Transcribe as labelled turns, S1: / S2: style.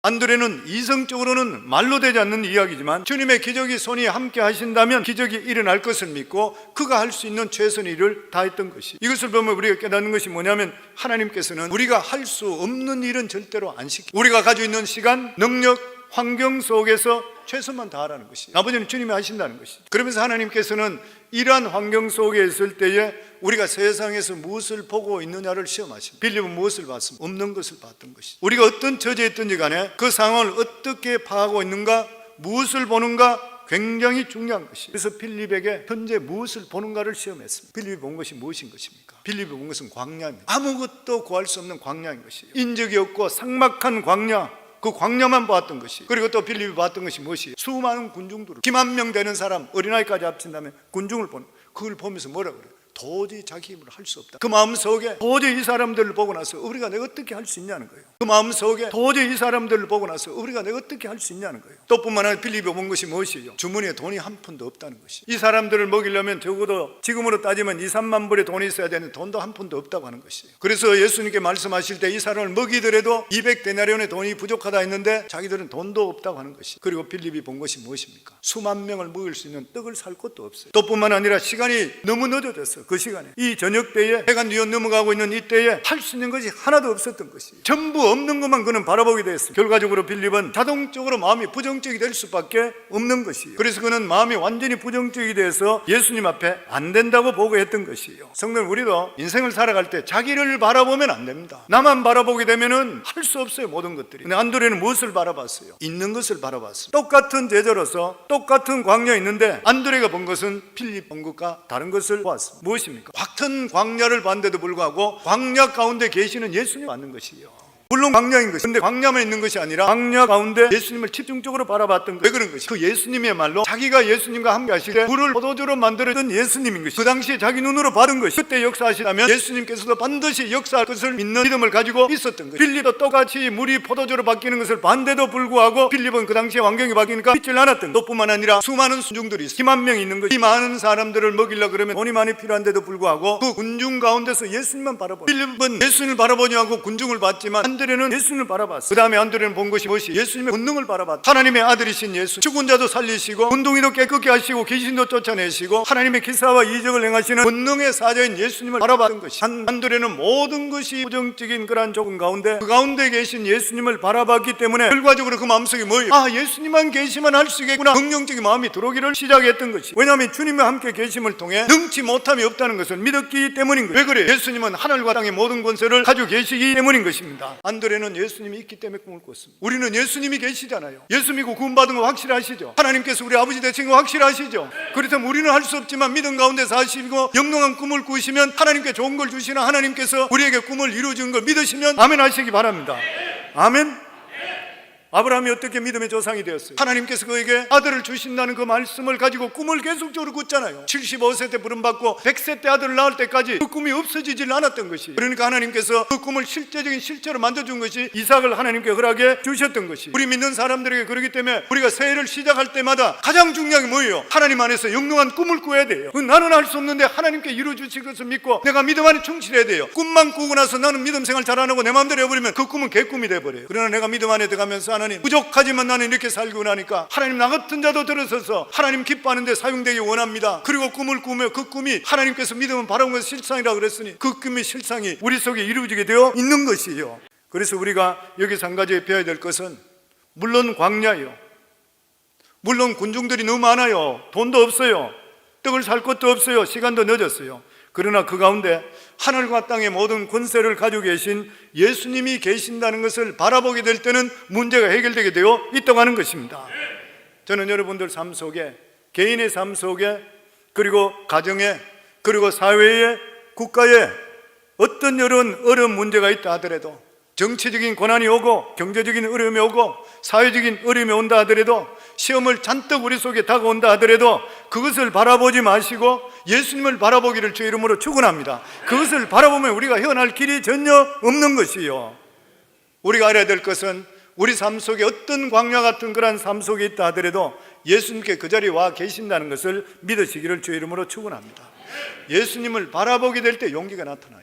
S1: 안드레는 이성적으로는 말로 되지 않는 이야기지만 주님의 기적이 손이 함께 하신다면 기적이 일어날 것을 믿고 그가 할 수 있는 최선의 일을 다했던 것이, 이것을 보면 우리가 깨닫는 것이 뭐냐면 하나님께서는 우리가 할 수 없는 일은 절대로 안 시키고 우리가 가지고 있는 시간, 능력, 환경 속에서 최선만 다하라는 것이, 아버지는 주님이 하신다는 것이. 그러면서 하나님께서는 이러한 환경 속에 있을 때에 우리가 세상에서 무엇을 보고 있느냐를 시험하십니다. 빌립은 무엇을 봤습니까? 없는 것을 봤던 것이. 우리가 어떤 처지에 있든지 간에 그 상황을 어떻게 파악하고 있는가, 무엇을 보는가 굉장히 중요한 것이. 그래서 빌립에게 현재 무엇을 보는가를 시험했습니다. 빌립이 본 것이 무엇인 것입니까? 빌립이 본 것은 광야입니다. 아무것도 구할 수 없는 광야인 것이에요. 인적이 없고 삭막한 광야, 그 광야만 보았던 것이. 그리고 또 빌립이 봤던 것이 무엇이에요? 수많은 군중들을, 기만 명 되는 사람, 어린아이까지 합친다면 군중을 보는, 그걸 보면서 뭐라 그래요? 도저히 자기 힘으로 할 수 없다. 그 마음속에 도저히 이 사람들을 보고 나서 우리가 내가 어떻게 할 수 있냐는 거예요. 그 마음속에 도저히 이 사람들을 보고 나서 우리가 내가 어떻게 할 수 있냐는 거예요. 또 뿐만 아니라 빌립이 본 것이 무엇이에요? 주머니에 돈이 한 푼도 없다는 것이. 이 사람들을 먹이려면 적어도 지금으로 따지면 2, 3만 불의 돈이 있어야 되는데 돈도 한 푼도 없다고 하는 것이에요. 그래서 예수님께 말씀하실 때 이 사람을 먹이더라도 200데나리온의 돈이 부족하다 했는데 자기들은 돈도 없다고 하는 것이. 그리고 빌립이 본 것이 무엇입니까? 수만 명을 먹일 수 있는 떡을 살 것도 없어요. 또 뿐만 아니라 시간이 너무 늦어졌어. 그 시간에, 이 저녁 때에, 해가 뉘어 넘어가고 있는 이 때에 할 수 있는 것이 하나도 없었던 것이. 전부 없는 것만 그는 바라보게 됐습니다. 결과적으로 빌립은 자동적으로 마음이 부정적이 될 수밖에 없는 것이에요. 그래서 그는 마음이 완전히 부정적이 돼서 예수님 앞에 안 된다고 보고했던 것이에요. 성도는 우리도 인생을 살아갈 때 자기를 바라보면 안 됩니다. 나만 바라보게 되면은 할 수 없어요, 모든 것들이. 근데 안드레는 무엇을 바라봤어요? 있는 것을 바라봤습니다. 똑같은 제자로서 똑같은 광야에 있는데 안드레가 본 것은 빌립 본 것과 다른 것을 보았습니다. 무엇입니까? 같은 광야를 봤는데도 불구하고 광야 가운데 계시는 예수님을 봤는 것이에요. 물론 광야인 것이, 근데 광야만 있는 것이 아니라 광야 가운데 예수님을 집중적으로 바라봤던 것. 왜 그런 것이? 그 예수님이야말로 자기가 예수님과 함께 하실 때 불을 포도주로 만들었던 예수님인 것이. 그 당시에 자기 눈으로 받은 것이. 그때 역사하시다면 예수님께서도 반드시 역사할 것을 믿는 믿음을 가지고 있었던 것이. 빌립도 똑같이 물이 포도주로 바뀌는 것을 봤는데도 불구하고 빌립은 그 당시에 환경이 바뀌니까 믿질 않았던 것. 뿐만 아니라 수많은 군중들이 있어, 10만 명이 있는 것이. 이 많은 사람들을 먹이려고 그러면 돈이 많이 필요한데도 불구하고 그 군중 가운데서 예수님만 바라보고, 빌립은 예수님을 바라보냐 하고 군중을 봤지만 안드레는 예수님을 바라봤어요. 그 다음에 안드레는 본 것이 무엇이? 예수님의 권능을 바라봤다. 하나님의 아들이신 예수, 죽은 자도 살리시고 운동이도 깨끗게 하시고 귀신도 쫓아내시고 하나님의 기사와 이적을 행하시는 권능의 사자인 예수님을 바라봤던 것이. 안드레는 모든 것이 부정적인 그러한 조건 가운데 그 가운데 계신 예수님을 바라봤기 때문에 결과적으로 그 마음속에 뭐예요? 아, 예수님만 계시면 할 수 있겠구나, 긍정적인 마음이 들어오기를 시작했던 것이. 왜냐하면 주님과 함께 계심을 통해 능치 못함이 없다는 것을 믿었기 때문인 거예요. 왜 그래요? 예수님은 하늘과 땅의 모든 권세를 가지고 계시기 때문인 것입니다. 안드레는 예수님이 있기 때문에 꿈을 꿨습니다. 우리는 예수님이 계시잖아요. 예수 믿고 구원받은 거 확실하시죠? 하나님께서 우리 아버지 되신 거 확실하시죠? 그렇다면 우리는 할 수 없지만 믿음 가운데 사시고 영롱한 꿈을 꾸시면 하나님께 좋은 걸 주시는 하나님께서 우리에게 꿈을 이루어주는 걸 믿으시면 아멘 하시기 바랍니다. 아멘. 아브라함이 어떻게 믿음의 조상이 되었어요? 하나님께서 그에게 아들을 주신다는 그 말씀을 가지고 꿈을 계속적으로 꿨잖아요. 75세 때 부름받고 100세 때 아들을 낳을 때까지 그 꿈이 없어지질 않았던 것이. 그러니까 하나님께서 그 꿈을 실제적인 실체로 만들어준 것이 이삭을 하나님께 허락해 주셨던 것이. 우리 믿는 사람들에게 그렇기 때문에 우리가 새해를 시작할 때마다 가장 중요한 게 뭐예요? 하나님 안에서 영롱한 꿈을 꿔야 돼요. 나는 할 수 없는데 하나님께 이루어주실 것을 믿고 내가 믿음 안에 충실해야 돼요. 꿈만 꾸고 나서 나는 믿음 생활 잘 안 하고 내 마음대로 해버리면 그 꿈은 개꿈이 돼버려요. 그러나 내가 믿음 안에 들어가면서 하나님, 부족하지만 나는 이렇게 살고 나니까 하나님 나 같은 자도 들어서서 하나님 기뻐하는데 사용되기 원합니다. 그리고 꿈을 꾸며 그 꿈이 하나님께서 믿으면 바라본 것은 실상이라고 그랬으니 그 꿈의 실상이 우리 속에 이루어지게 되어 있는 것이에요. 그래서 우리가 여기서 한 가지 배워야 될 것은, 물론 광야예요. 물론 군중들이 너무 많아요. 돈도 없어요. 떡을 살 것도 없어요. 시간도 늦었어요. 그러나 그 가운데 하늘과 땅의 모든 권세를 가지고 계신 예수님이 계신다는 것을 바라보게 될 때는 문제가 해결되게 되어 있다고 하는 것입니다. 저는 여러분들 삶 속에, 개인의 삶 속에, 그리고 가정에, 그리고 사회에, 국가에 어떤 이런 어려운 문제가 있다 하더라도, 정치적인 고난이 오고 경제적인 어려움이 오고 사회적인 어려움이 온다 하더라도, 시험을 잔뜩 우리 속에 다가온다 하더라도 그것을 바라보지 마시고 예수님을 바라보기를 주의 이름으로 축원합니다. 그것을 바라보면 우리가 헤어날 길이 전혀 없는 것이요. 우리가 알아야 될 것은 우리 삶 속에 어떤 광야 같은 그런 삶 속에 있다 하더라도 예수님께 그 자리에 와 계신다는 것을 믿으시기를 주의 이름으로 축원합니다. 예수님을 바라보게 될 때 용기가 나타나요.